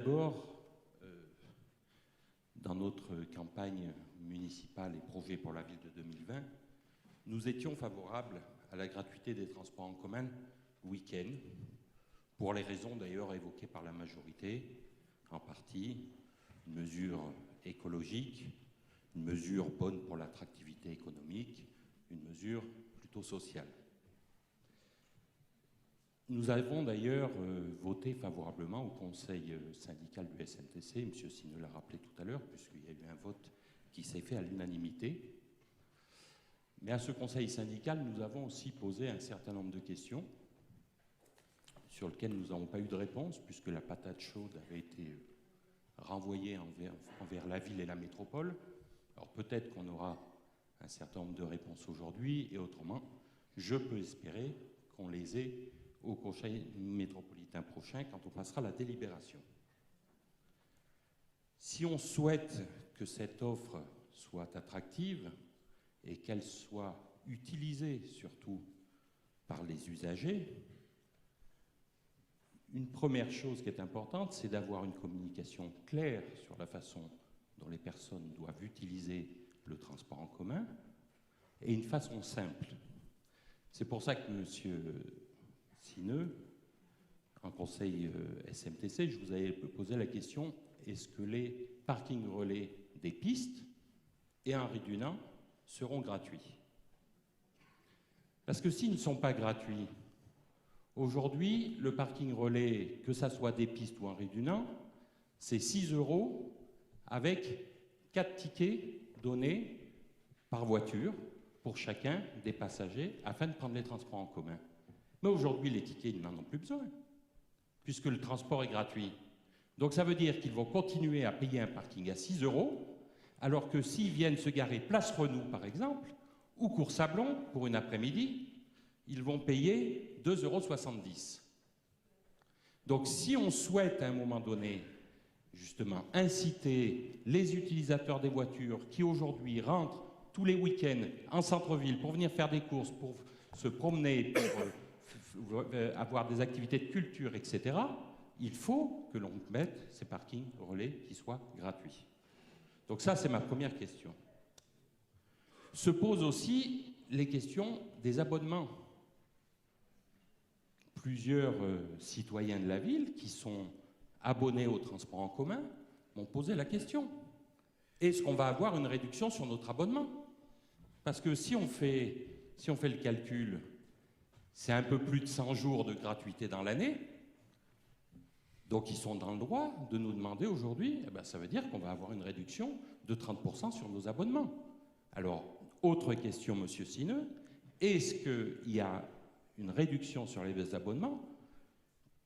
D'abord, dans notre campagne municipale et projet pour la ville de 2020, nous étions favorables à la gratuité des transports en commun week-end, pour les raisons d'ailleurs évoquées par la majorité, en partie, une mesure écologique, une mesure bonne pour l'attractivité économique, une mesure plutôt sociale. Nous avons d'ailleurs voté favorablement au conseil syndical du SMTC, M. Sineux l'a rappelé tout à l'heure, puisqu'il y a eu un vote qui s'est fait à l'unanimité. Mais à ce conseil syndical, nous avons aussi posé un certain nombre de questions sur lesquelles nous n'avons pas eu de réponse, puisque la patate chaude avait été renvoyée envers la ville et la métropole. Alors peut-être qu'on aura un certain nombre de réponses aujourd'hui, et autrement, je peux espérer qu'on les ait au conseil métropolitain prochain quand on passera la délibération. Si on souhaite que cette offre soit attractive et qu'elle soit utilisée surtout par les usagers, une première chose qui est importante, c'est d'avoir une communication claire sur la façon dont les personnes doivent utiliser le transport en commun et une façon simple. C'est pour ça que M. Sineux, en conseil SMTC, je vous avais posé la question, est-ce que les parkings relais des pistes et Henri Dunant seront gratuits? Parce que s'ils ne sont pas gratuits, aujourd'hui, le parking relais, que ça soit des pistes ou Henri Dunant, c'est 6 € avec 4 tickets donnés par voiture pour chacun des passagers afin de prendre les transports en commun. Mais aujourd'hui, les tickets, ils n'en ont plus besoin, puisque le transport est gratuit. Donc ça veut dire qu'ils vont continuer à payer un parking à 6 €, alors que s'ils viennent se garer place Renou, par exemple, ou Cours-Sablon, pour une après-midi, ils vont payer 2,70 €. Donc si on souhaite, à un moment donné, justement, inciter les utilisateurs des voitures qui, aujourd'hui, rentrent tous les week-ends en centre-ville pour venir faire des courses, pour se promener, pour avoir des activités de culture, etc., il faut que l'on mette ces parkings relais qui soient gratuits. Donc ça, c'est ma première question. Se posent aussi les questions des abonnements. Plusieurs citoyens de la ville qui sont abonnés au transport en commun m'ont posé la question. Est-ce qu'on va avoir une réduction sur notre abonnement? Parce que si on fait le calcul, c'est un peu plus de 100 jours de gratuité dans l'année. Donc ils sont dans le droit de nous demander aujourd'hui, ça veut dire qu'on va avoir une réduction de 30% sur nos abonnements. Alors, autre question, Monsieur Sineux, est-ce qu'il y a une réduction sur les abonnements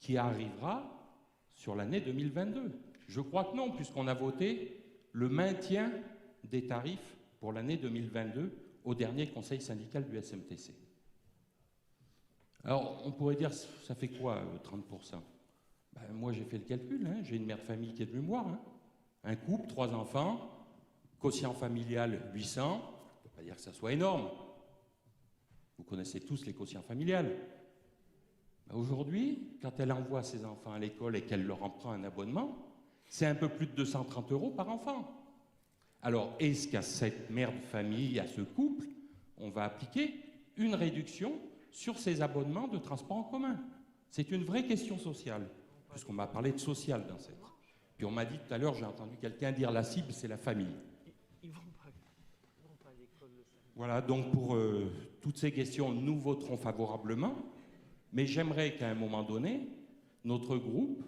qui arrivera sur l'année 2022? Je crois que non, puisqu'on a voté le maintien des tarifs pour l'année 2022 au dernier conseil syndical du SMTC. Alors, on pourrait dire, ça fait quoi, 30%? Moi, j'ai fait le calcul, hein, j'ai une mère de famille qui est de mémoire, hein. Un couple, 3 enfants, quotient familial 800, on ne peut pas dire que ça soit énorme. Vous connaissez tous les quotients familiales. Aujourd'hui, quand elle envoie ses enfants à l'école et qu'elle leur en prend un abonnement, c'est un peu plus de 230 € par enfant. Alors, est-ce qu'à cette mère de famille, à ce couple, on va appliquer une réduction sur ces abonnements de transport en commun? C'est une vraie question sociale, puisqu'on m'a parlé de social dans cette. Puis on m'a dit tout à l'heure, j'ai entendu quelqu'un dire la cible, c'est la famille. Ils vont pas à l'école le samedi. Voilà, donc pour toutes ces questions, nous voterons favorablement, mais j'aimerais qu'à un moment donné, notre groupe,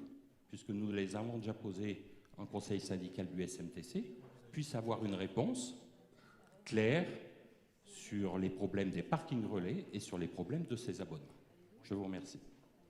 puisque nous les avons déjà posés en conseil syndical du SMTC, puisse avoir une réponse claire sur les problèmes des parkings relais et sur les problèmes de ces abonnements. Je vous remercie.